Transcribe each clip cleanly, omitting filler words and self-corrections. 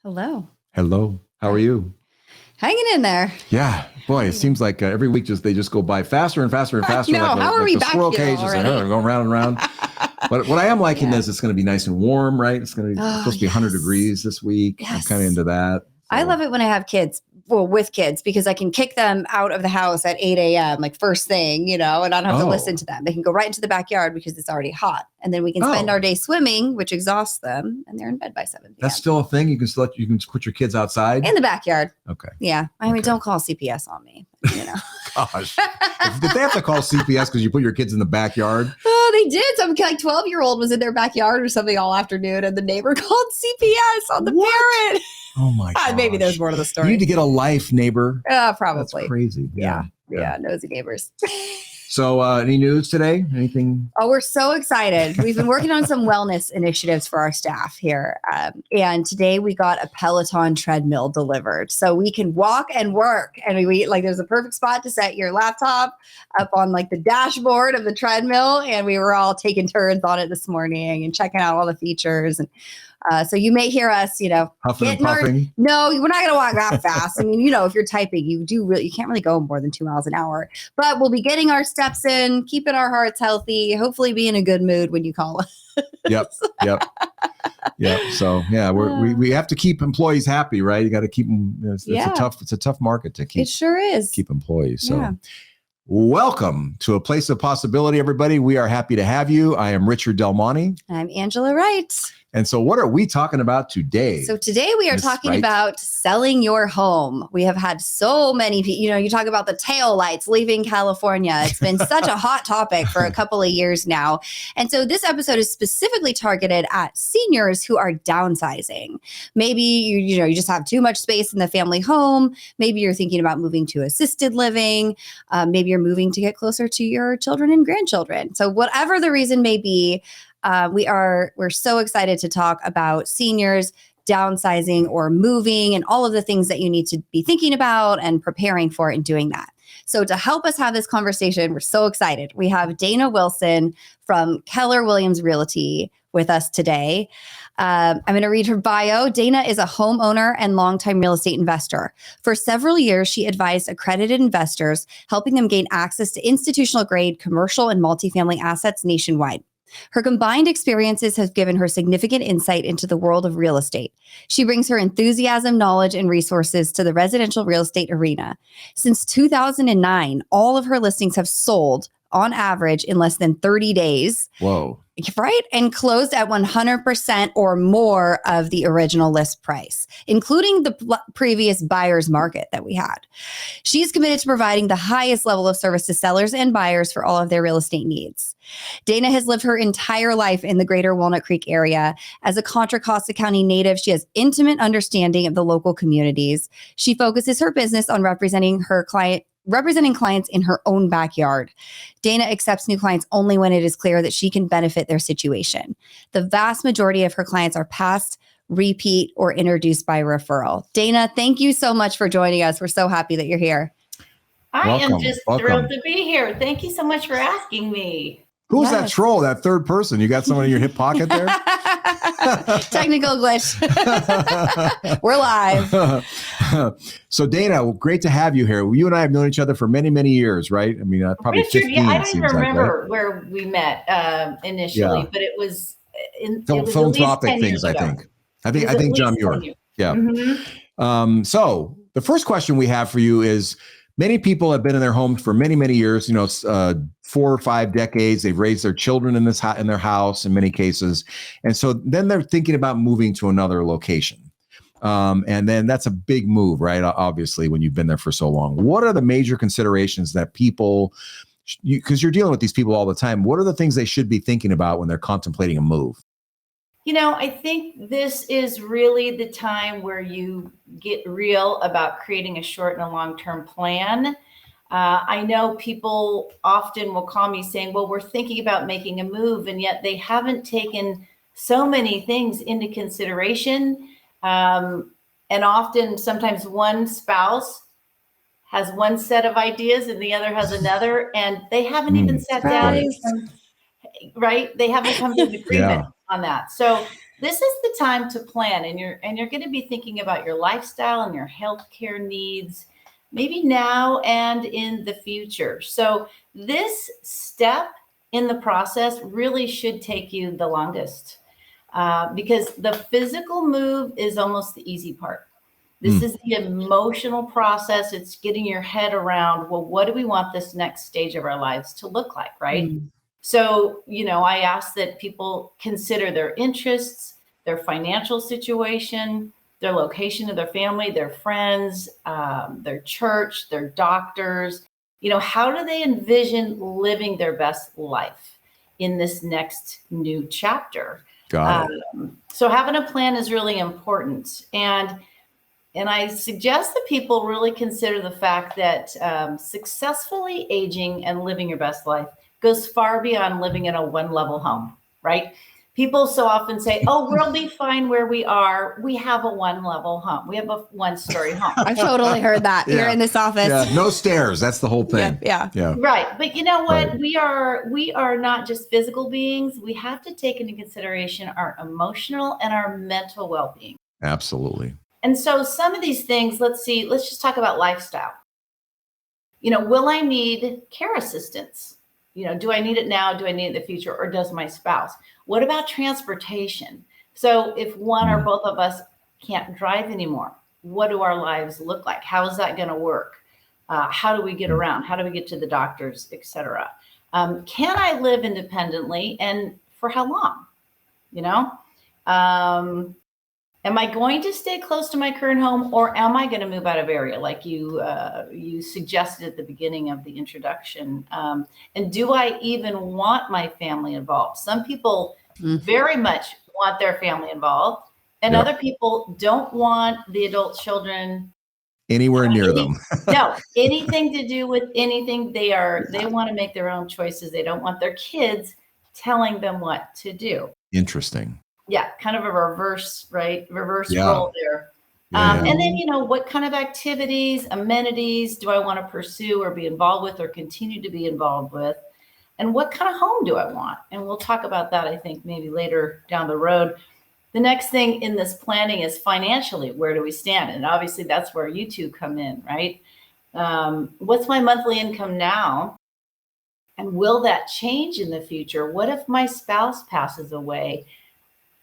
Hello. Hello. How are you? Hanging in there. Yeah. Boy, it seems like every week they just go by faster and faster and faster. No, how are we the back squirrel here cages already? and going round and round. But what I am liking is it's going to be nice and warm, right? It's supposed to be 100 degrees this week. Yes. I'm kind of into that. So. I love it when I have kids. Well, with kids, because I can kick them out of the house at 8 a.m., like first thing, and I don't have to listen to them. They can go right into the backyard because it's already hot. And then we can spend our day swimming, which exhausts them, and they're in bed by 7 p.m. That's still a thing? You can put your kids outside? In the backyard. Okay. Yeah. I mean, don't call CPS on me, Gosh. Did they have to call CPS because you put your kids in the backyard? Oh, they did. Some 12-year-old was in their backyard or something all afternoon, and the neighbor called CPS on the parent. Oh my God. Maybe there's more to the story. You need to get a life, neighbor. Probably. That's crazy. Yeah. Nosy neighbors. So any news today? Anything? Oh, we're so excited. We've been working on some wellness initiatives for our staff here. And today we got a Peloton treadmill delivered. So we can walk and work. And there's a perfect spot to set your laptop up on the dashboard of the treadmill. And we were all taking turns on it this morning and checking out all the features. And so you may hear us, huffing and puffing. No, we're not going to walk that fast. I mean, if you're typing, you can't really go more than 2 miles an hour. But we'll be getting our steps in, keeping our hearts healthy, hopefully be in a good mood when you call us. Yep. So we have to keep employees happy, right? You got to keep them. It's a tough market to keep. It sure is. Keep employees. So. Welcome to A Place of Possibility, everybody. We are happy to have you. I am Richard Del Monte. I'm Angela Wright. And so what are we talking about today? So today we are talking about selling your home. We have had so many, you talk about the tail lights leaving California. It's been such a hot topic for a couple of years now. And so this episode is specifically targeted at seniors who are downsizing. Maybe you just have too much space in the family home. Maybe you're thinking about moving to assisted living. Maybe you're moving to get closer to your children and grandchildren. So whatever the reason may be, we're so excited to talk about seniors downsizing or moving and all of the things that you need to be thinking about and preparing for in doing that. So to help us have this conversation, we're so excited. We have Dayna Wilson from Keller Williams Realty with us today. I'm going to read her bio. Dayna is a homeowner and longtime real estate investor. For several years, she advised accredited investors, helping them gain access to institutional grade commercial and multifamily assets nationwide. Her combined experiences have given her significant insight into the world of real estate. She brings her enthusiasm, knowledge, and resources to the residential real estate arena. Since 2009, all of her listings have sold on average in less than 30 days. Whoa. Right? And closed at 100% or more of the original list price, including the previous buyer's market that we had. She's committed to providing the highest level of service to sellers and buyers for all of their real estate needs. Dayna has lived her entire life in the greater Walnut Creek area. As a Contra Costa County native, she has intimate understanding of the local communities. She focuses her business on representing clients in her own backyard. Dayna accepts new clients only when it is clear that she can benefit their situation. The vast majority of her clients are past, repeat, or introduced by referral. Dayna, thank you so much for joining us. We're so happy that you're here. I am just thrilled to be here. Thank you so much for asking me. Who's that troll, that third person? You got someone in your hip pocket there? Technical glitch. We're live. So Dayna, great to have you here. You and I have known each other for many, many years, right? I mean, probably Richard, 15. I don't even remember right? where we met initially, but it was in philanthropic things, I think. I think John Muir. Yeah. Mm-hmm. So the first question we have for you is, many people have been in their homes for many, many years, 4 or 5 decades. They've raised their children in their house in many cases. And so then they're thinking about moving to another location. And then that's a big move, right? Obviously, when you've been there for so long. What are the major considerations that people, because you're dealing with these people all the time, what are the things they should be thinking about when they're contemplating a move? I think this is really the time where you get real about creating a short and a long-term plan. I know people often will call me saying, well, we're thinking about making a move, and yet they haven't taken so many things into consideration. And often, sometimes one spouse has one set of ideas and the other has another, and they haven't even sat down. Right? They haven't come to an agreement on that. So this is the time to plan, and you're going to be thinking about your lifestyle and your healthcare needs, maybe now and in the future. So this step in the process really should take you the longest, because the physical move is almost the easy part. This is the emotional process. It's getting your head around, well, what do we want this next stage of our lives to look like, right? So, I ask that people consider their interests, their financial situation, their location of their family, their friends, their church, their doctors. How do they envision living their best life in this next new chapter? Got it. So having a plan is really important. And I suggest that people really consider the fact that successfully aging and living your best life goes far beyond living in a one-level home, right? People so often say, oh, we'll be fine where we are. We have a one-level home. We have a one-story home. I've totally heard that here in this office. Yeah, no stairs. That's the whole thing. Yeah. Right. But you know what? Right. We are not just physical beings. We have to take into consideration our emotional and our mental well-being. Absolutely. And so some of these things, let's just talk about lifestyle. Will I need care assistance? Do I need it now? Do I need it in the future? Or does my spouse? What about transportation? So if one or both of us can't drive anymore, what do our lives look like? How is that going to work? How do we get around? How do we get to the doctors, et cetera? Can I live independently, and for how long? Am I going to stay close to my current home, or am I going to move out of area like you suggested at the beginning of the introduction? And do I even want my family involved? Some people very much want their family involved, and other people don't want the adult children anywhere near them. No, anything to do with anything. They want to make their own choices. They don't want their kids telling them what to do. Interesting. Yeah, kind of a reverse role there. And then, what kind of activities, amenities do I want to pursue or be involved with or continue to be involved with? And what kind of home do I want? And we'll talk about that, I think, maybe later down the road. The next thing in this planning is financially, where do we stand? And obviously that's where you two come in, right? What's my monthly income now? And will that change in the future? What if my spouse passes away?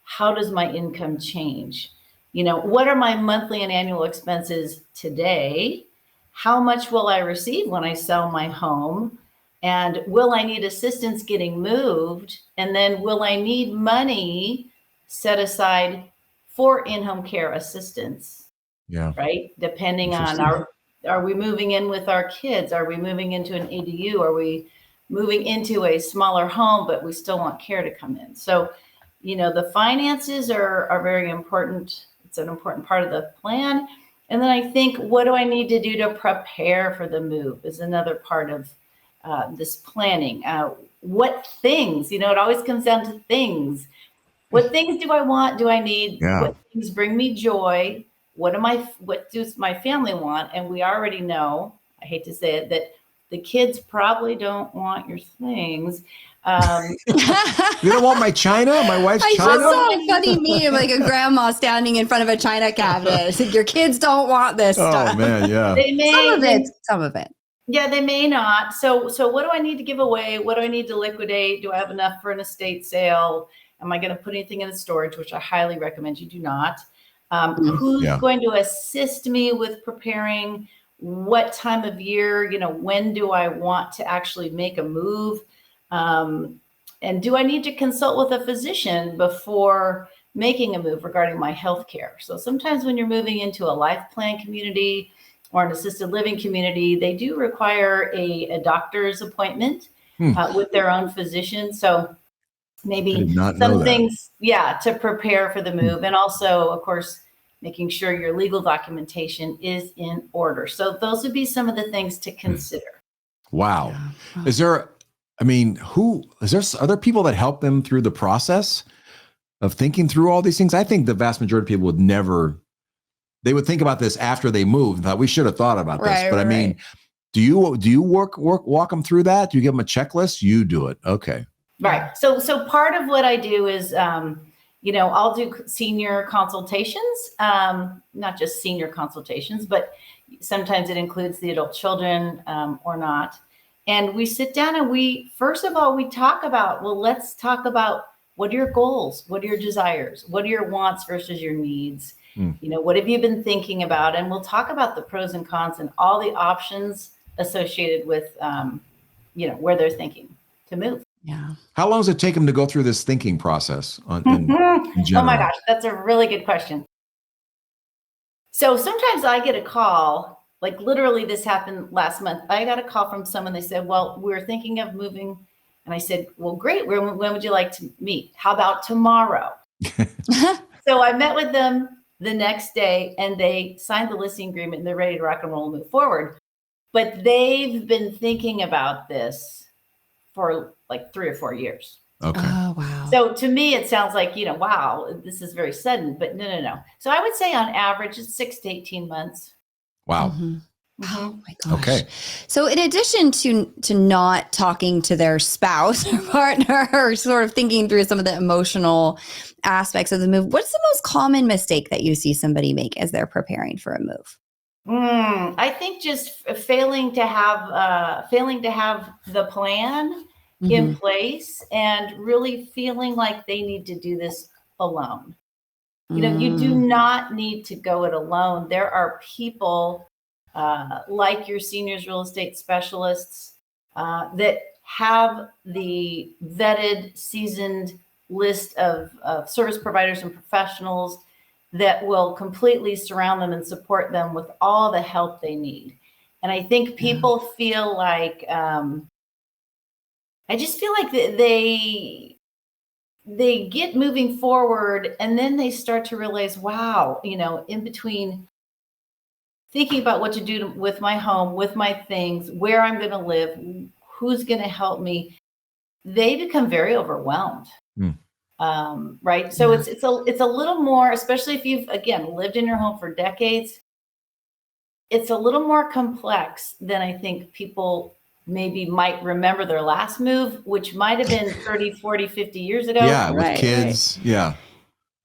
How does my income change? What are my monthly and annual expenses today? How much will I receive when I sell my home? And will I need assistance getting moved? And then will I need money set aside for in-home care assistance? Yeah. Right? Depending on are we moving in with our kids? Are we moving into an ADU? Are we moving into a smaller home, but we still want care to come in? So the finances are very important. It's an important part of the plan. And then I think, what do I need to do to prepare for the move is another part of this planning. What things, it always comes down to things. What things do I want? Do I need? Yeah. What things bring me joy? What does my family want? And we already know, I hate to say it, that the kids probably don't want your things. You don't want my china? My wife's china? I saw a funny meme, like a grandma standing in front of a china cabinet. Your kids don't want this stuff. Oh man, yeah. They may, some of it. Yeah, they may not. So what do I need to give away? What do I need to liquidate? Do I have enough for an estate sale? Am I going to put anything in the storage, which I highly recommend you do not? Who's going to assist me with preparing? What time of year? When do I want to actually make a move? And do I need to consult with a physician before making a move regarding my health care? So sometimes when you're moving into a life plan community or an assisted living community, they do require a doctor's appointment with their own physician. So maybe some things, to prepare for the move. And also, of course, making sure your legal documentation is in order. So those would be some of the things to consider. Wow. Is there other people that help them through the process of thinking through all these things? I think the vast majority of people they would think about this after they move and thought we should have thought about this. But I mean, do you walk them through that? Do you give them a checklist? You do it. Okay. Right. So part of what I do is, I'll do senior consultations, not just senior consultations, but sometimes it includes the adult children or not. And we sit down and first of all, we talk about, let's talk about what are your goals? What are your desires? What are your wants versus your needs? What have you been thinking about? And we'll talk about the pros and cons and all the options associated with, where they're thinking to move. Yeah. How long does it take them to go through this thinking process in general? Oh my gosh, that's a really good question. So sometimes I get a call, like literally this happened last month. I got a call from someone. They said, well, we're thinking of moving. And I said, well, great. When would you like to meet? How about tomorrow? So I met with them the next day and they signed the listing agreement and they're ready to rock and roll and move forward. But they've been thinking about this for like 3 or 4 years. Okay. Oh, wow. So to me, it sounds like, wow, this is very sudden, but no. So I would say on average, it's 6 to 18 months. Wow. Mm-hmm. Oh my gosh. Okay. So in addition to not talking to their spouse or partner or sort of thinking through some of the emotional aspects of the move, what's the most common mistake that you see somebody make as they're preparing for a move? I think just failing to have the plan in place and really feeling like they need to do this alone. You do not need to go it alone. There are people like your seniors real estate specialists that have the vetted, seasoned list of service providers and professionals that will completely surround them and support them with all the help they need. And I think people feel like, I just feel like they get moving forward and then they start to realize, wow, in between thinking about what to do with my home, with my things, where I'm going to live, who's going to help me, they become very overwhelmed. Right. So it's a little more, especially if you've, again, lived in your home for decades, it's a little more complex than I think people maybe might remember their last move, which might have been 30, 40, 50 years ago. Yeah. With kids. Right. Yeah.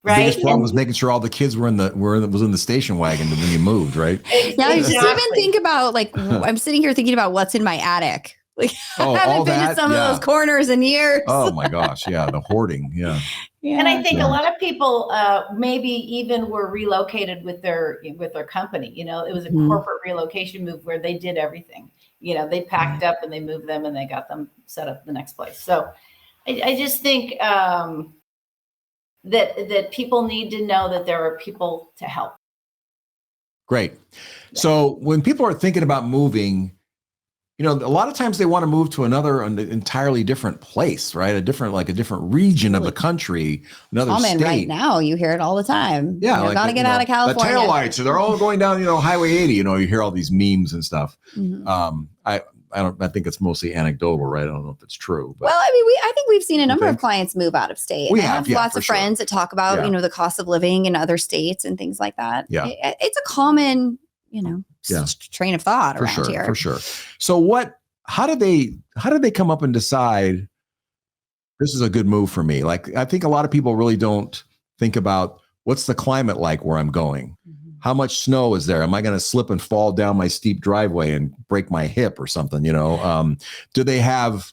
The biggest problem was making sure all the kids was in the station wagon when you moved, right? Yeah, just even think about I'm sitting here thinking about what's in my attic. Like I haven't been to some of those corners in years. Oh my gosh, yeah, the hoarding, yeah. And I think a lot of people maybe even were relocated with their company. It was a corporate relocation move where they did everything. They packed up and they moved them and they got them set up the next place. So I just think that people need to know that there are people to help. Great. Yeah. So when people are thinking about moving, a lot of times they want to move to an entirely different place, right? A different region of the country, another state. Right now, you hear it all the time. Yeah, got to get out of California. The taillights, they're all going down, Highway 80. You hear all these memes and stuff. I think it's mostly anecdotal, right? I don't know if it's true. But. Well, I think we've seen a number of clients move out of state. We I have lots of friends that talk about, the cost of living in other states and things like that. Yeah, it's a common, train of thought around here. For sure. So how did they come up and decide this is a good move for me? Like, I think a lot of people really don't think about what's the climate like where I'm going? How much snow is there? Am I going to slip and fall down my steep driveway and break my hip or something? Do they have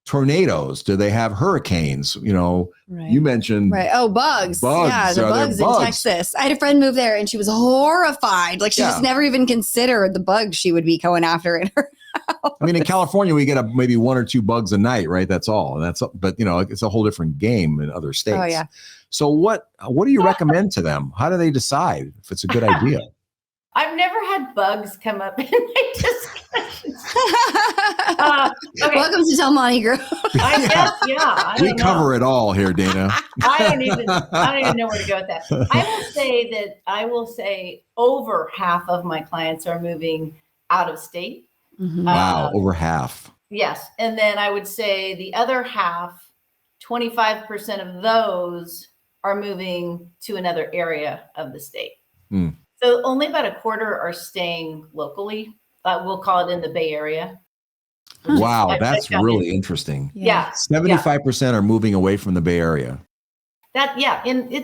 tornadoes? Do they have hurricanes? Right. You mentioned bugs. Yeah, the bugs in Texas. I had a friend move there and she was horrified. Like she just never even considered the bugs she would be going after in her house. I mean, in California, we get maybe 1 or 2 bugs a night, right? That's all. But it's a whole different game in other states. Oh yeah. So what do you recommend to them? How do they decide if it's a good idea? I've never had bugs come up in my discussions. Okay. Welcome to Tell Monte Group. I guess, yeah. We cover it all here, Dayna. I don't even know where to go with that. I will say over half of my clients are moving out of state. Wow, over half. Yes. And then I would say the other half, 25% of those are moving to another area of the state. So only about a quarter are staying locally. We'll call it in the Bay Area. Wow, that's really interesting. Yeah. 75% are moving away from the Bay Area.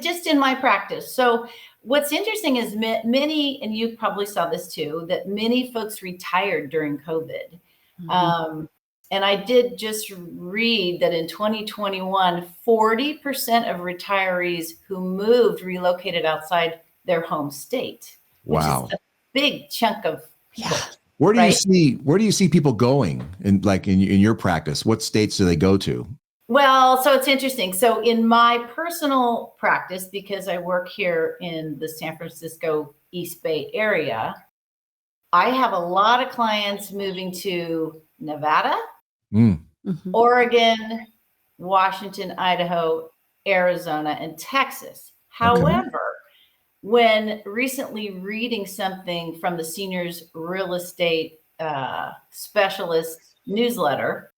just in my practice. So what's interesting is many, and you probably saw this too, that many folks retired during COVID. Mm-hmm. And I did just read that in 2021, 40% of retirees who moved relocated outside their home state. Wow. Which is a big chunk of people. Where do you see people going in your practice? What states do they go to? Well, so it's interesting. So in my personal practice, because I work here in the San Francisco East Bay area, I have a lot of clients moving to Nevada, Oregon, Washington, Idaho, Arizona, and Texas. However, when recently reading something from the Seniors Real Estate Specialist newsletter,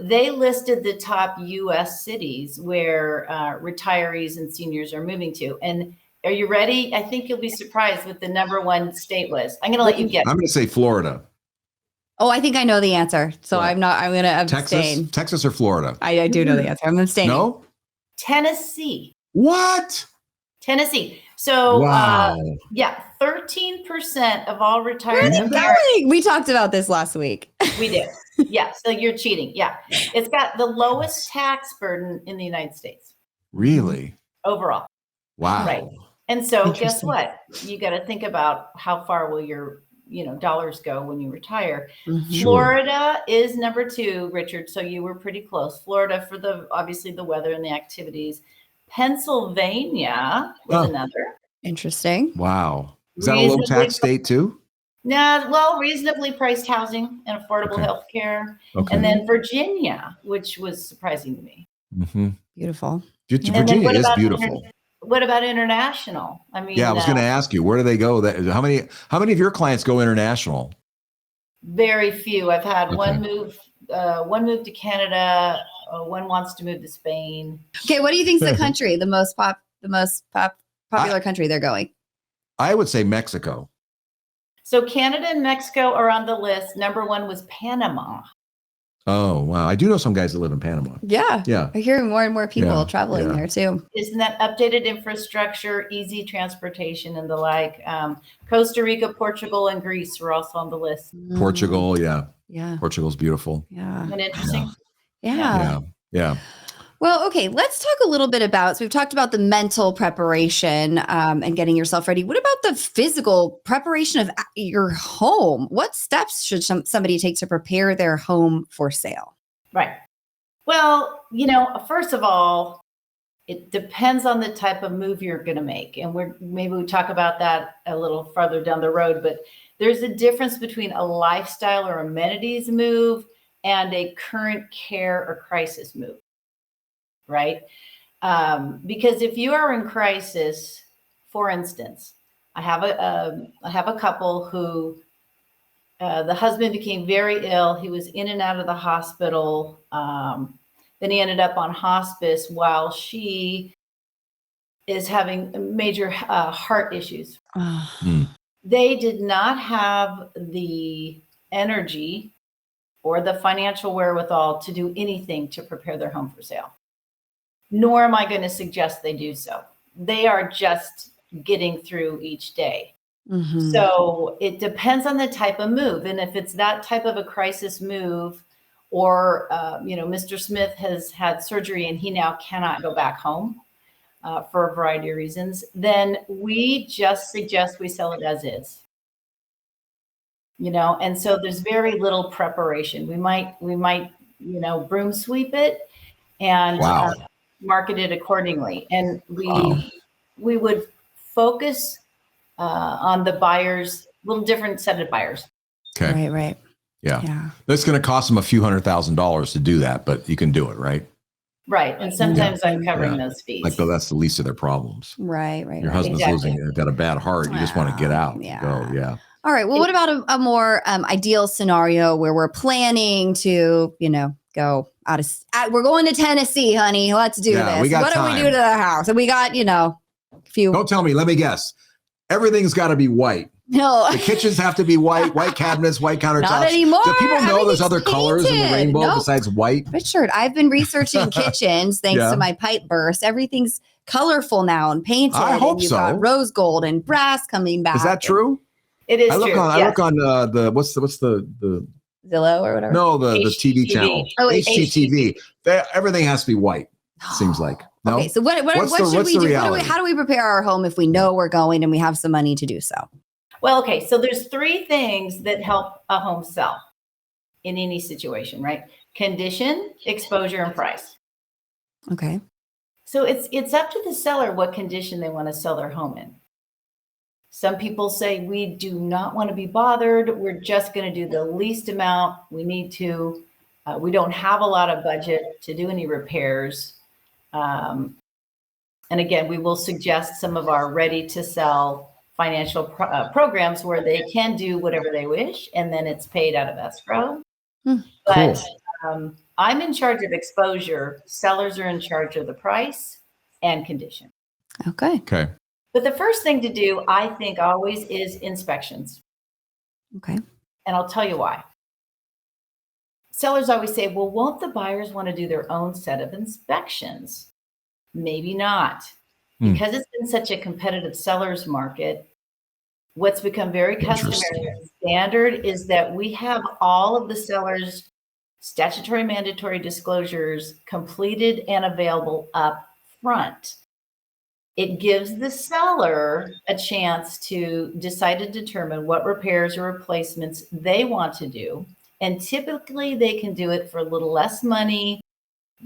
they listed the top U.S. cities where retirees and seniors are moving to. And are you ready? I think you'll be surprised what the number one state was. I'm going to let you guess. I'm going to say Florida. Oh, I think I know the answer. So what? I'm going to abstain. Texas or Florida? I do know the answer. I'm abstaining. No? Tennessee. What? Tennessee. So, wow. 13% of all retired. Where are they going? We talked about this last week. We did. Yeah. So you're cheating. Yeah. It's got the lowest tax burden in the United States. Really? Overall. Wow. Right. And so guess what? You got to think about how far will your, dollars go when you retire. Mm-hmm. Florida is number 2, Richard. So you were pretty close. Florida for obviously the weather and the activities. Pennsylvania was another. Interesting. Wow. Is that a low tax state too? No, well, reasonably priced housing and affordable health care. Okay. And then Virginia, which was surprising to me. Mm-hmm. Beautiful. Virginia is beautiful. What about international? I mean, I was going to ask you, where do they go? How many of your clients go international? Very few. I've had one move to Canada. One wants to move to Spain. Okay, what do you think is the country, the most popular country they're going? I would say Mexico. So Canada and Mexico are on the list. Number 1 was Panama. Oh, wow. I do know some guys that live in Panama. Yeah. Yeah. I hear more and more people traveling there too. Isn't that updated infrastructure, easy transportation and the like? Costa Rica, Portugal, and Greece were also on the list. Portugal. Yeah. Yeah. Portugal's beautiful. Yeah. Isn't that interesting? Yeah. Well, okay, let's talk a little bit about, so we've talked about the mental preparation and getting yourself ready. What about the physical preparation of your home? What steps should somebody take to prepare their home for sale? Right. Well, first of all, it depends on the type of move you're going to make. And maybe we talk about that a little farther down the road, but there's a difference between a lifestyle or amenities move and a current care or crisis move. Right? Because if you are in crisis, for instance, I have a couple who the husband became very ill. He was in and out of the hospital. Then he ended up on hospice while she is having major heart issues. They did not have the energy or the financial wherewithal to do anything to prepare their home for sale. Nor am I going to suggest they do so. They are just getting through each day. Mm-hmm. So it depends on the type of move. And if it's that type of a crisis move, or, Mr. Smith has had surgery and he now cannot go back home for a variety of reasons, then we just suggest we sell it as is. And so there's very little preparation. We might, broom sweep it and market it accordingly. And we would focus on the buyers, a little different set of buyers. Okay. Right. Yeah. That's going to cost them a few $100,000 to do that, but you can do it, right? Right. And sometimes I'm covering those fees. Like, that's the least of their problems. Right. Your husband's got a bad heart. You just want to get out. Yeah. All right. Well, what about a more ideal scenario where we're planning to, go out of, we're going to Tennessee, honey. Let's do this. What do we do to the house? And we got, a few. Don't tell me. Let me guess. Everything's got to be white. No. The kitchens have to be white cabinets, white countertops. Not anymore. Do people know there's other Everything's colors in the painted. rainbow Nope. besides white? Richard, I've been researching kitchens thanks to my pipe burst. Everything's colorful now and painted. I hope and you've so. got rose gold and brass coming back. Is that true? It is I look true. on. I look on the what's the Zillow or whatever. no the TV channel. Oh, HGTV. Everything has to be white. Seems like. No? Okay, so what should we do? How do we prepare our home if we know we're going and we have some money to do so? Well, okay, so there's 3 things that help a home sell in any situation, right? Condition, exposure, and price. Okay. So it's up to the seller what condition they want to sell their home in. Some people say, we do not want to be bothered. We're just going to do the least amount. We need to. We don't have a lot of budget to do any repairs. And again, we will suggest some of our ready to sell financial programs where they can do whatever they wish, and then it's paid out of escrow. But I'm in charge of exposure. Sellers are in charge of the price and condition. Okay. But the first thing to do, I think, always is inspections. Okay. And I'll tell you why. Sellers always say, well, won't the buyers want to do their own set of inspections? Maybe not. Because it's been such a competitive seller's market, what's become very customary and standard is that we have all of the sellers' statutory mandatory disclosures completed and available up front. It gives the seller a chance to decide to determine what repairs or replacements they want to do. And typically they can do it for a little less money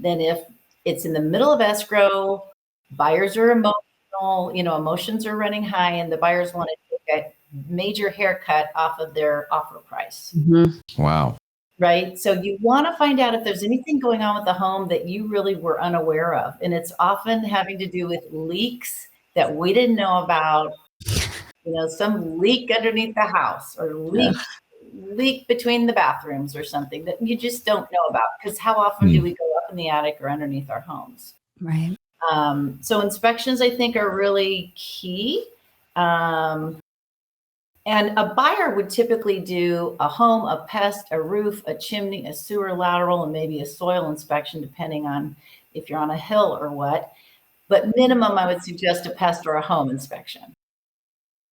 than if it's in the middle of escrow. Buyers are emotional, emotions are running high, and the buyers want to take a major haircut off of their offer price. Mm-hmm. Wow. Right? So you want to find out if there's anything going on with the home that you really were unaware of. And it's often having to do with leaks that we didn't know about, some leak underneath the house or leak between the bathrooms or something that you just don't know about. Because how often do we go up in the attic or underneath our homes? Right. So inspections, I think, are really key. And a buyer would typically do a home, a pest, a roof, a chimney, a sewer lateral, and maybe a soil inspection, depending on if you're on a hill or what. But minimum, I would suggest a pest or a home inspection.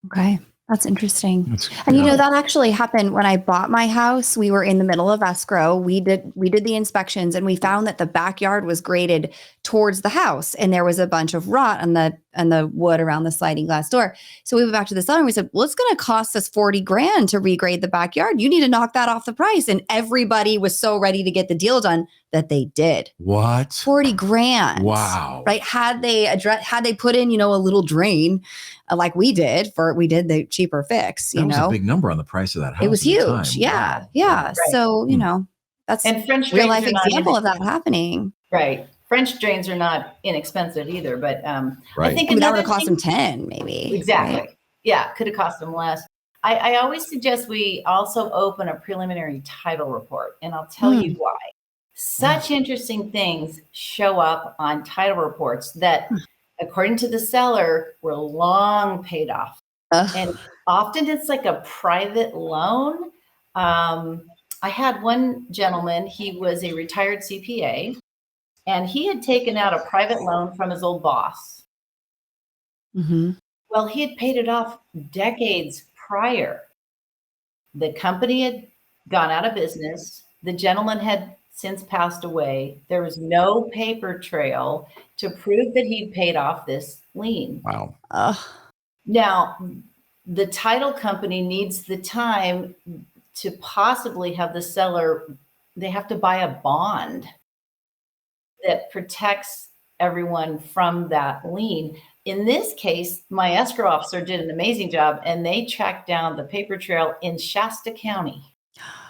Okay. That's interesting. And that actually happened when I bought my house. We were in the middle of escrow. We did the inspections, and we found that the backyard was graded towards the house, and there was a bunch of rot on the wood around the sliding glass door. So we went back to the seller and we said, well, it's going to cost us $40,000 to regrade the backyard. You need to knock that off the price. And everybody was so ready to get the deal done that they did. What? $40,000. Wow. Right. Had they put in, a little drain like we did the cheaper fix, that was a big number on the price of that house. It was huge. Yeah. Wow. Yeah. Right. So, that's and French real life example of that happening. Right. French drains are not inexpensive either, but right. I think that would have cost them 10 maybe. Exactly. Right? Yeah. Could have cost them less. I always suggest we also open a preliminary title report, and I'll tell you why. Such interesting things show up on title reports that, according to the seller, were long paid off. And often it's like a private loan. I had one gentleman, he was a retired CPA, and he had taken out a private loan from his old boss. Mm-hmm. Well, he had paid it off decades prior. The company had gone out of business. The gentleman had since passed away. There was no paper trail to prove that he'd paid off this lien. Wow. Now, the title company needs the time to possibly have the seller, they have to buy a bond that protects everyone from that lien. In this case, my escrow officer did an amazing job, and they tracked down the paper trail in Shasta County.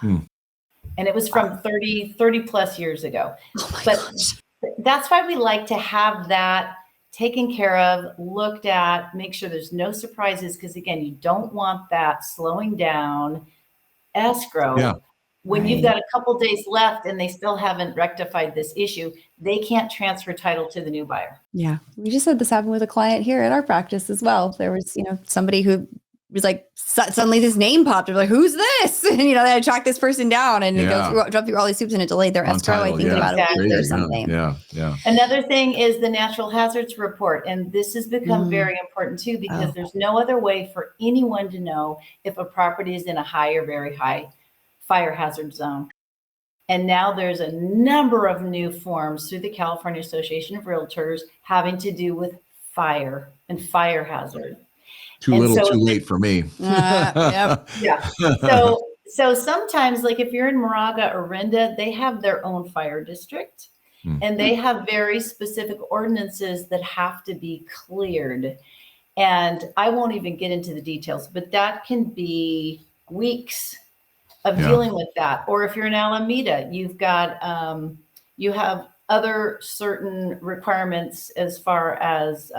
And it was from 30 plus years ago. Gosh. That's why we like to have that taken care of, looked at, make sure there's no surprises. Because again, you don't want that slowing down escrow. When you've got a couple days left and they still haven't rectified this issue, they can't transfer title to the new buyer. Yeah. We just had this happen with a client here at our practice as well. There was, somebody who was like, suddenly this name popped up, like, who's this? And, they had to track this person down and jump through all these hoops, and it delayed their escrow, I think, about a week or something. Yeah. Another thing is the natural hazards report. And this has become very important too, because there's no other way for anyone to know if a property is in a high or very high fire hazard zone. And now there's a number of new forms through the California Association of Realtors having to do with fire and fire hazard. Too late for me. Yep. Yeah. So sometimes, like if you're in Moraga or Rinda, they have their own fire district, and they have very specific ordinances that have to be cleared. And I won't even get into the details, but that can be weeks of dealing with that. Or if you're in Alameda, you've got, you have other certain requirements as far as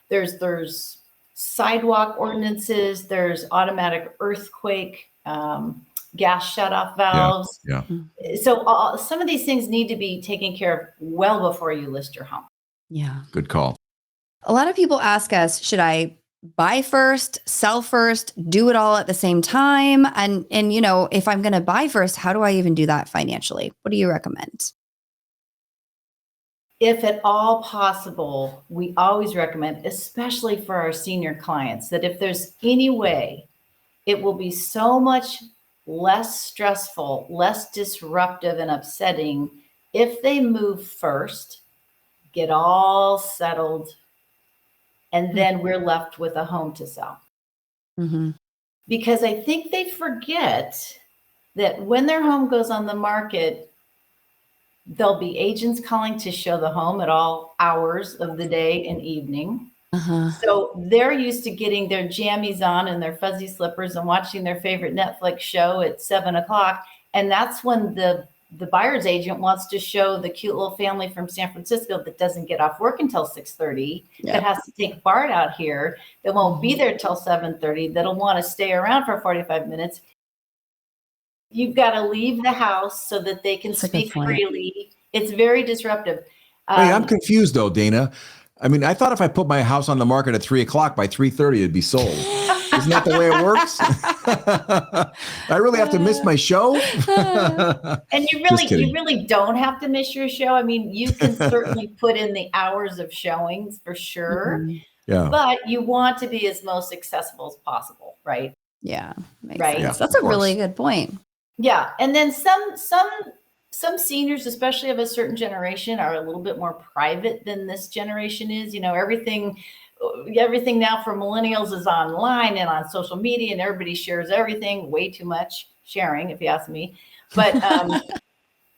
there's sidewalk ordinances, there's automatic earthquake, gas shutoff valves. Yeah. So some of these things need to be taken care of well before you list your home. Yeah. Good call. A lot of people ask us, should I buy first, sell first, do it all at the same time? And if I'm going to buy first, how do I even do that financially? What do you recommend? If at all possible, we always recommend, especially for our senior clients, that if there's any way, it will be so much less stressful, less disruptive and upsetting if they move first, get all settled, and then we're left with a home to sell. Because I think they forget that when their home goes on the market, there'll be agents calling to show the home at all hours of the day and evening. So they're used to getting their jammies on and their fuzzy slippers and watching their favorite Netflix show at 7:00. And that's when the buyer's agent wants to show the cute little family from San Francisco that doesn't get off work until 6:30, that has to take Bart out here, that won't be there till 7:30, that'll want to stay around for 45 minutes. You've got to leave the house so that they can speak freely. It's very disruptive. Wait, I'm confused though, Dayna. I mean, I thought if I put my house on the market at 3:00, by 3:30, it'd be sold. Isn't that the way it works? I really have to miss my show. And you really don't have to miss your show. I mean, you can certainly put in the hours of showings for sure. Yeah. But you want to be as most accessible as possible, right? Yeah. Makes Right. sense. Yeah, That's a really good point. Yeah. And then some seniors, especially of a certain generation, are a little bit more private than this generation is. Everything now for millennials is online and on social media, and everybody shares everything, way too much sharing, if you ask me. But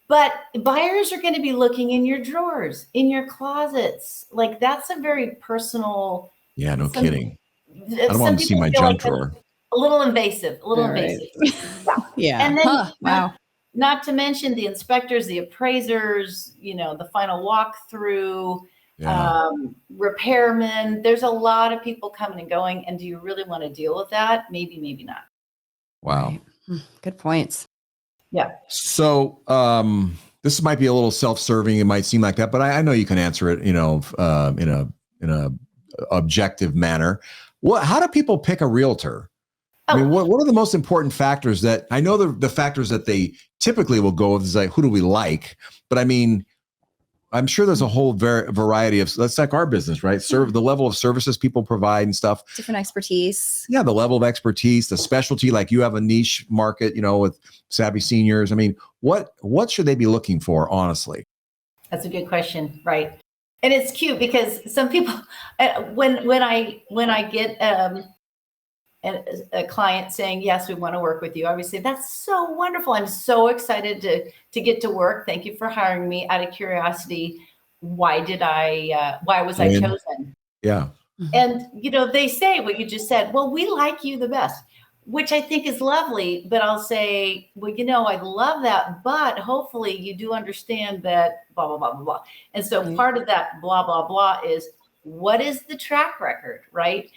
but buyers are going to be looking in your drawers, in your closets. Like that's a very personal. Yeah, no kidding. I don't want to see my junk drawer. A little invasive. Yeah. And then Wow. Not to mention the inspectors, the appraisers, the final walkthrough, repairmen. There's a lot of people coming and going. And do you really want to deal with that? Maybe, maybe not. Wow. Good points. Yeah. So this might be a little self-serving. It might seem like that, but I know you can answer it, in a objective manner. How do people pick a realtor? I mean, what are the most important factors that I know the factors that they typically will go with is like, who do we like? But I mean, I'm sure there's a whole variety of, that's like our business, right? The level of services people provide and stuff. Different expertise. Yeah. The level of expertise, the specialty, like you have a niche market, with savvy seniors. I mean, what should they be looking for, honestly? That's a good question. Right. And it's cute because some people, when I get, a client saying, yes, we want to work with you, obviously that's so wonderful. I'm so excited to get to work. Thank you for hiring me. Out of curiosity, why was I chosen? Yeah. And, they say what you just said, well, we like you the best, which I think is lovely, but I'll say, well, I love that, but hopefully you do understand that blah, blah, blah, blah, blah. And so part of that blah, blah, blah is what is the track record, right?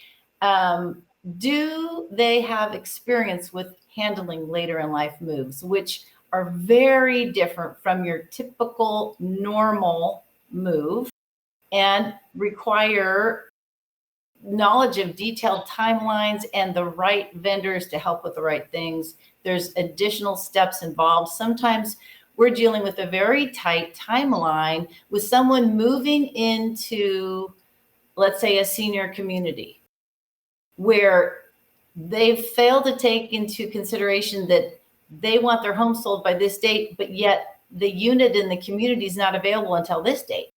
Do they have experience with handling later in life moves, which are very different from your typical normal move and require knowledge of detailed timelines and the right vendors to help with the right things. There's additional steps involved. Sometimes we're dealing with a very tight timeline with someone moving into, let's say, a senior community where they've failed to take into consideration that they want their home sold by this date, but yet the unit in the community is not available until this date.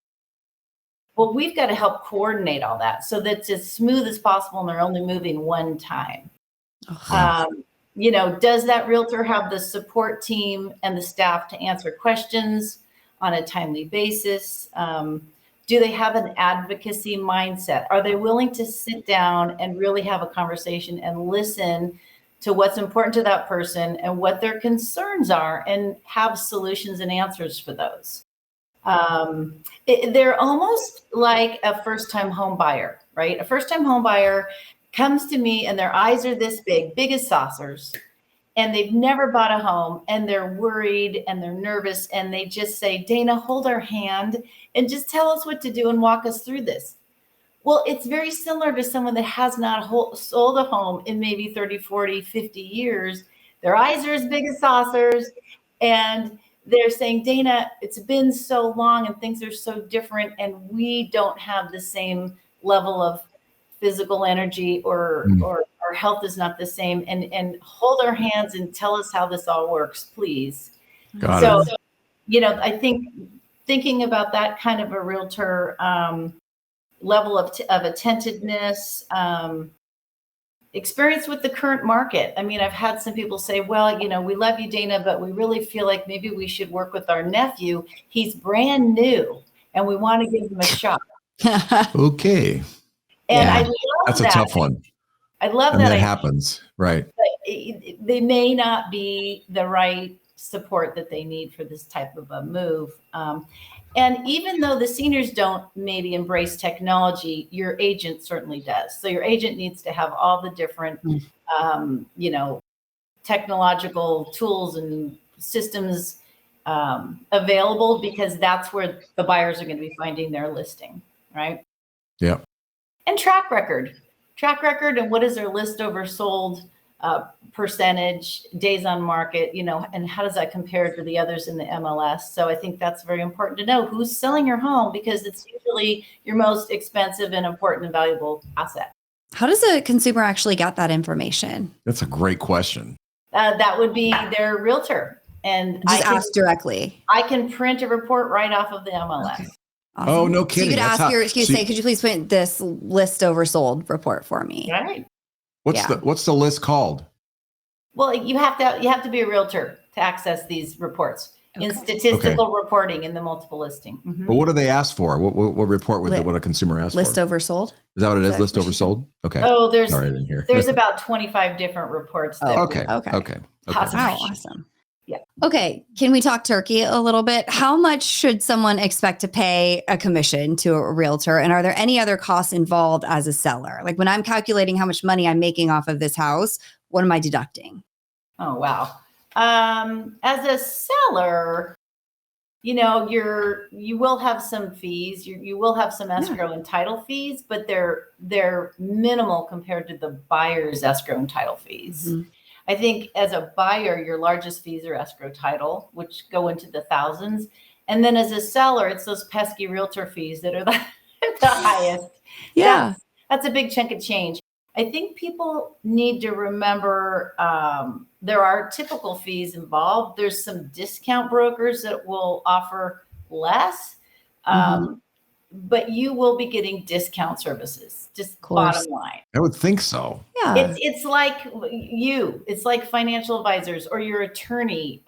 Well, we've got to help coordinate all that so that it's as smooth as possible and they're only moving one time. Does that realtor have the support team and the staff to answer questions on a timely basis? Do they have an advocacy mindset? Are they willing to sit down and really have a conversation and listen to what's important to that person and what their concerns are and have solutions and answers for those? They're almost like a first-time home buyer, right? A first-time home buyer comes to me and their eyes are this big as saucers, and they've never bought a home and they're worried and they're nervous, and they just say, Dayna, hold our hand and just tell us what to do and walk us through this. Well, it's very similar to someone that has not sold a home in maybe 30, 40, 50 years. Their eyes are as big as saucers, and they're saying, Dayna, it's been so long and things are so different, and we don't have the same level of physical energy or our health is not the same. And hold our hands and tell us how this all works, please. Got it. I think thinking about that kind of a realtor level of attentiveness, experience with the current market. I mean, I've had some people say, well, we love you, Dayna, but we really feel like maybe we should work with our nephew. He's brand new and we want to give him a shot. Okay. And I love that's that. a tough one. I love that happens. Right. But they may not be the right support that they need for this type of a move. And even though the seniors don't maybe embrace technology, your agent certainly does. So your agent needs to have all the different, technological tools and systems available, because that's where the buyers are going to be finding their listing, right? Yeah. And track record, and what is their list over sold percentage, days on market, and how does that compare to the others in the MLS? So I think that's very important to know who's selling your home, because it's usually your most expensive and important and valuable asset. How does a consumer actually get that information? That's a great question. That would be their realtor. And just ask directly. I can print a report right off of the MLS. Okay. Awesome. Oh, no kidding. So you could ask could you please print this list oversold report for me? Right. What's the list called? Well, you have to be a realtor to access these reports in statistical reporting in the multiple listing. Mm-hmm. But what do they ask for? What report would a consumer ask for? List oversold. Is that what it is? List oversold? Okay. Oh, there's about 25 different reports. Okay. Okay. Wow, awesome. Yeah. Okay. Can we talk turkey a little bit? How much should someone expect to pay a commission to a realtor? And are there any other costs involved as a seller? Like when I'm calculating how much money I'm making off of this house, what am I deducting? Oh, wow. As a seller, you will have some fees. You will have some escrow and title fees, but they're minimal compared to the buyer's escrow and title fees. Mm-hmm. I think as a buyer, your largest fees are escrow title, which go into the thousands. And then as a seller, it's those pesky realtor fees that are the highest. Yeah. That's a big chunk of change. I think people need to remember there are typical fees involved. There's some discount brokers that will offer less, but you will be getting discount services, just bottom line. I would think so. Yeah. It's like it's like financial advisors or your attorney.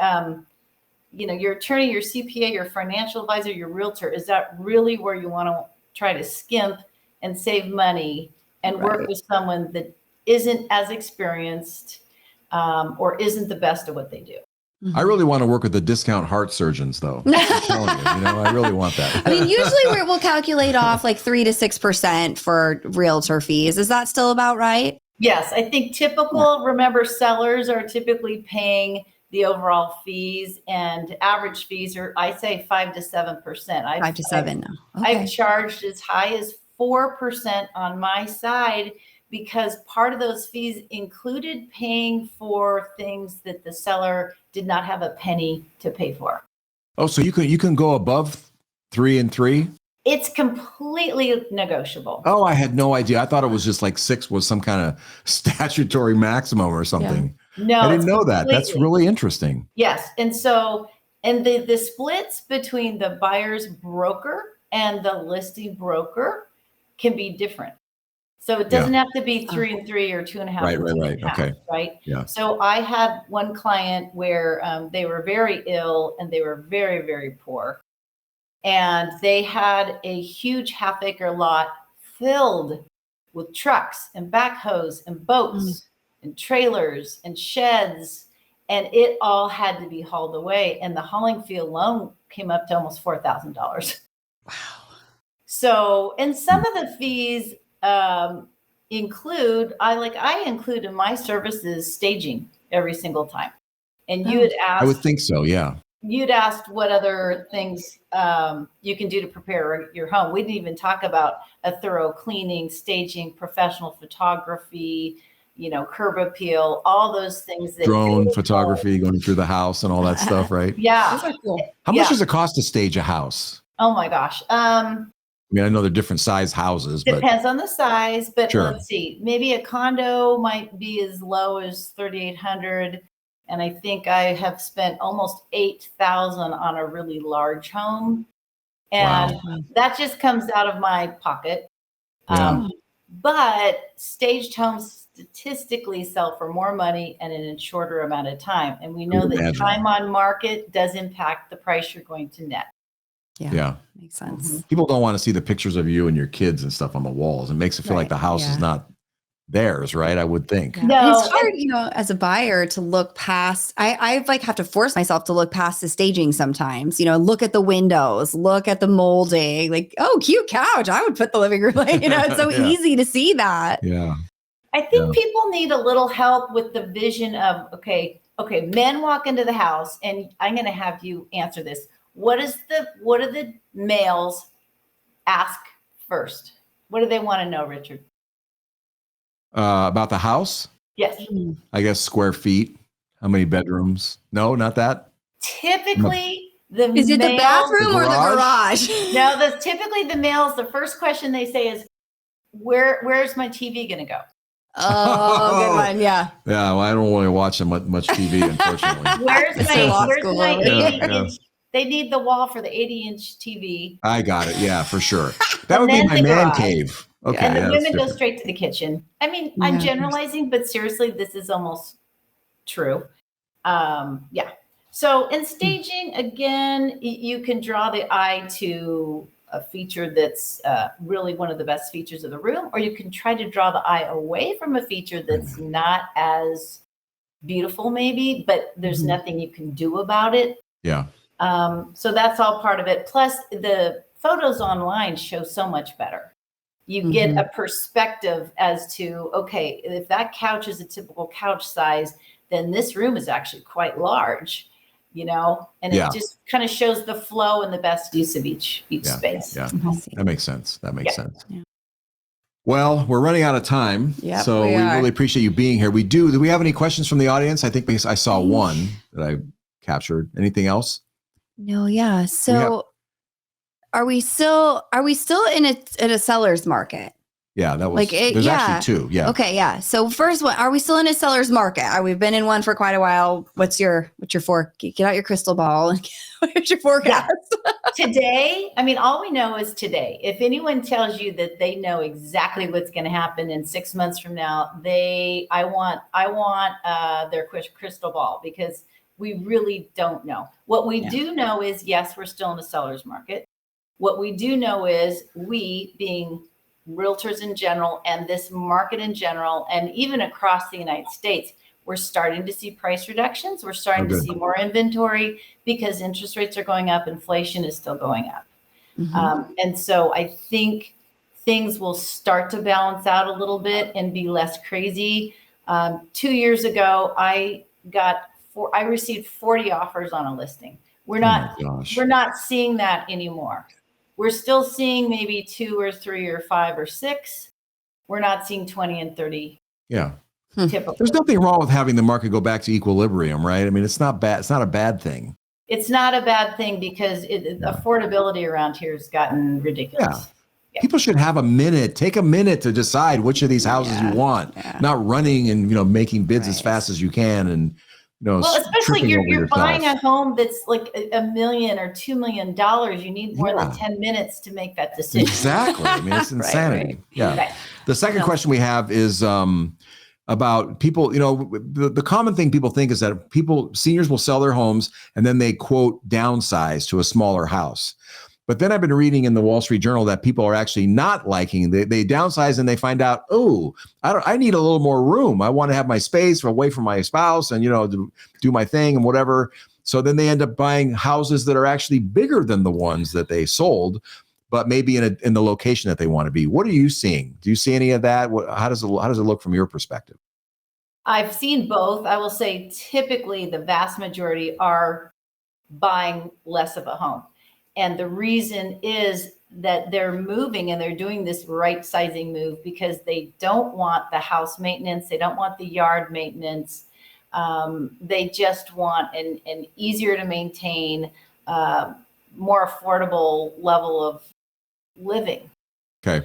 Your attorney, your CPA, your financial advisor, your realtor. Is that really where you want to try to skimp and save money and work with someone that isn't as experienced or isn't the best at what they do? I really want to work with the discount heart surgeons, though. I'm telling you, I really want that. I mean, usually we'll calculate off like 3 to 6% for realtor fees. Is that still about right? Yes, I think typical. Remember, sellers are typically paying the overall fees, and average fees are, I say, 5 to 7%. 5 to 7. Okay. I've charged as high as 4% on my side because part of those fees included paying for things that the seller did not have a penny to pay for. Oh, so you can go above 3 and 3? It's completely negotiable. Oh, I had no idea. I thought it was just like 6 was some kind of statutory maximum or something. No, I didn't know that. That's really interesting. Yes. And so, and the splits between the buyer's broker and the listing broker can be different. So it doesn't have to be 3 and 3 or 2.5. Right. Okay. Right. Yeah. So I had one client where they were very ill and they were very, very poor. And they had a huge half-acre lot filled with trucks and backhoes and boats and trailers and sheds. And it all had to be hauled away. And the hauling fee alone came up to almost $4,000. Wow. So, and some of the fees include, I include in my services staging every single time. And you had asked. I would think so, yeah. You'd asked what other things you can do to prepare your home. We didn't even talk about a thorough cleaning, staging, professional photography, curb appeal, all those things. Drone photography, going through the house and all that stuff, right? Yeah. Those are cool. How much does it cost to stage a house? Oh my gosh. I mean, I know they're different size houses, but depends on the size, but Sure. Let's see. Maybe a condo might be as low as $3,800. And I think I have spent almost $8,000 on a really large home. And that just comes out of my pocket. Yeah. But staged homes statistically sell for more money and in a shorter amount of time. And we know that time on market does impact the price you're going to net. Yeah. Makes sense. People don't want to see the pictures of you and your kids and stuff on the walls. It makes it feel like the house is not theirs, right? I would think. Yeah. No, it's hard, as a buyer to look past. I have to force myself to look past the staging sometimes. Look at the windows, look at the molding. Like, oh, cute couch. I would put the living room. It's so easy to see that. Yeah. I think people need a little help with the vision of okay. Men walk into the house, and I'm going to have you answer this. What do the males ask first? What do they want to know, Richard? About the house? Yes. I guess square feet. How many bedrooms? No, not that. Typically, is it the bathroom or the garage? No, typically the males. The first question they say is, "Where's my TV going to go?" Oh, good one. Yeah. Yeah. Well, I don't really watch much TV, unfortunately. Where's my 80-inch? Yeah. They need the wall for the 80-inch TV. I got it. Yeah, for sure. That would be my man cave. Okay. And the women go straight to the kitchen. I mean, I'm generalizing, but seriously, this is almost true. So in staging, again, you can draw the eye to a feature that's really one of the best features of the room, or you can try to draw the eye away from a feature that's not as beautiful, maybe, but there's nothing you can do about it. Yeah. So that's all part of it. Plus, the photos online show so much better. You get a perspective as to, okay, if that couch is a typical couch size, then this room is actually quite large, and it just kind of shows the flow and the best use of each space. Yeah, that makes sense. Sense. Yeah. Well, we're running out of time, so we really appreciate you being here. Do we have any questions from the audience? I think I saw one that I captured. Anything else? No, yeah. So are we still in a seller's market? Yeah, that was there's actually two. Yeah. Okay, yeah. So first one, are we still in a seller's market? We've been in one for quite a while. What's your get out your crystal ball and what's your forecast? Today, I mean, all we know is today. If anyone tells you that they know exactly what's going to happen in 6 months from now, I want their crystal ball, because we really don't know. What we do know is, yes, we're still in the seller's market. What we do know is, we being realtors in general and this market in general, and even across the United States, we're starting to see price reductions. We're starting to see more inventory because interest rates are going up. Inflation is still going up. And so I think things will start to balance out a little bit and be less crazy. 2 years ago, I received 40 offers on a listing. We're not seeing that anymore. We're still seeing maybe 2 or 3 or 5 or 6. We're not seeing 20 and 30. Yeah. Typically. There's nothing wrong with having the market go back to equilibrium, right? I mean, it's not bad. It's not a bad thing. It's not a bad thing because affordability around here has gotten ridiculous. Yeah. People should have a minute. Take a minute to decide which of these houses you want. Not running and making bids as fast as you can, and well, especially you're buying a home that's like $1 million or $2 million. You need more than 10 minutes to make that decision. Exactly. I mean, it's insanity. Yeah. The second question we have is about people. The common thing people think is that seniors will sell their homes and then they quote downsize to a smaller house. But then I've been reading in the Wall Street Journal that people are actually not liking. They downsize and they find out, I need a little more room. I want to have my space away from my spouse and do my thing and whatever. So then they end up buying houses that are actually bigger than the ones that they sold, but maybe in the location that they want to be. What are you seeing? Do you see any of that? How does it look from your perspective? I've seen both. I will say typically the vast majority are buying less of a home. And the reason is that they're moving and they're doing this right sizing move because they don't want the house maintenance. They don't want the yard maintenance. They just want an easier to maintain, more affordable level of living. Okay.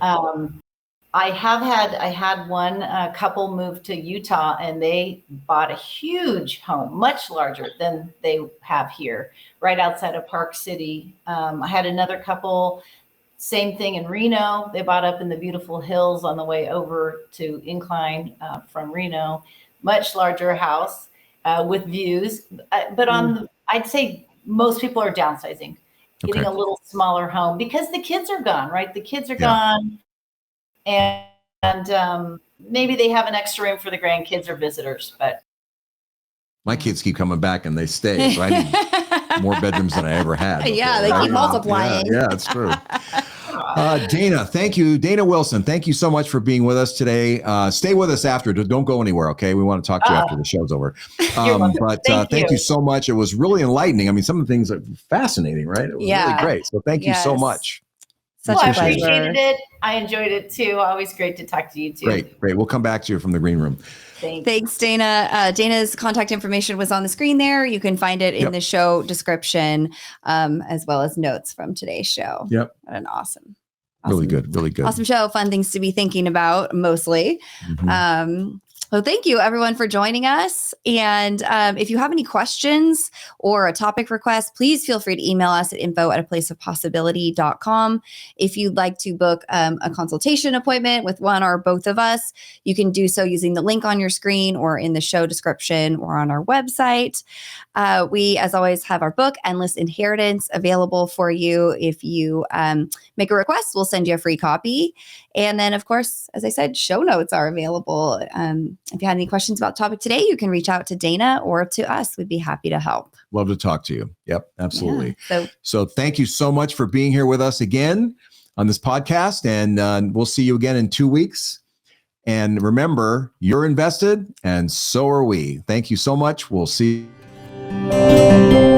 I had one couple move to Utah and they bought a huge home, much larger than they have here, right outside of Park City. I had another couple, same thing in Reno. They bought up in the beautiful hills on the way over to Incline from Reno, much larger house with views. But I'd say most people are downsizing, getting a little smaller home because the kids are gone, right? The kids are gone. And maybe they have an extra room for the grandkids or visitors, but my kids keep coming back and they stay. So I need more bedrooms than I ever had before. Yeah, they keep multiplying. Yeah, it's true. Dayna, thank you. Dayna Wilson, thank you so much for being with us today. Stay with us after. Don't go anywhere, okay? We want to talk to you after the show's over. But thank you so much. It was really enlightening. I mean, some of the things are fascinating, right? It was really great. So thank you so much. I appreciated it. I enjoyed it too. Always great to talk to you too. Great. We'll come back to you from the green room. Thanks, Dayna. Dayna's contact information was on the screen there. You can find it in the show description, as well as notes from today's show. Yep. What an awesome. Really good. Awesome show. Fun things to be thinking about mostly. Well, thank you everyone for joining us. And if you have any questions or a topic request, please feel free to email us at info@aplaceofpossibility.com. If you'd like to book a consultation appointment with one or both of us, you can do so using the link on your screen or in the show description or on our website. We, as always, have our book, Endless Inheritance, available for you. If you make a request, we'll send you a free copy. And then, of course, as I said, show notes are available. If you had any questions about the topic today, you can reach out to Dayna or to us. We'd be happy to help. Love to talk to you. Yep, absolutely. Yeah, so thank you so much for being here with us again on this podcast. And we'll see you again in 2 weeks. And remember, you're invested and so are we. Thank you so much. We'll see you.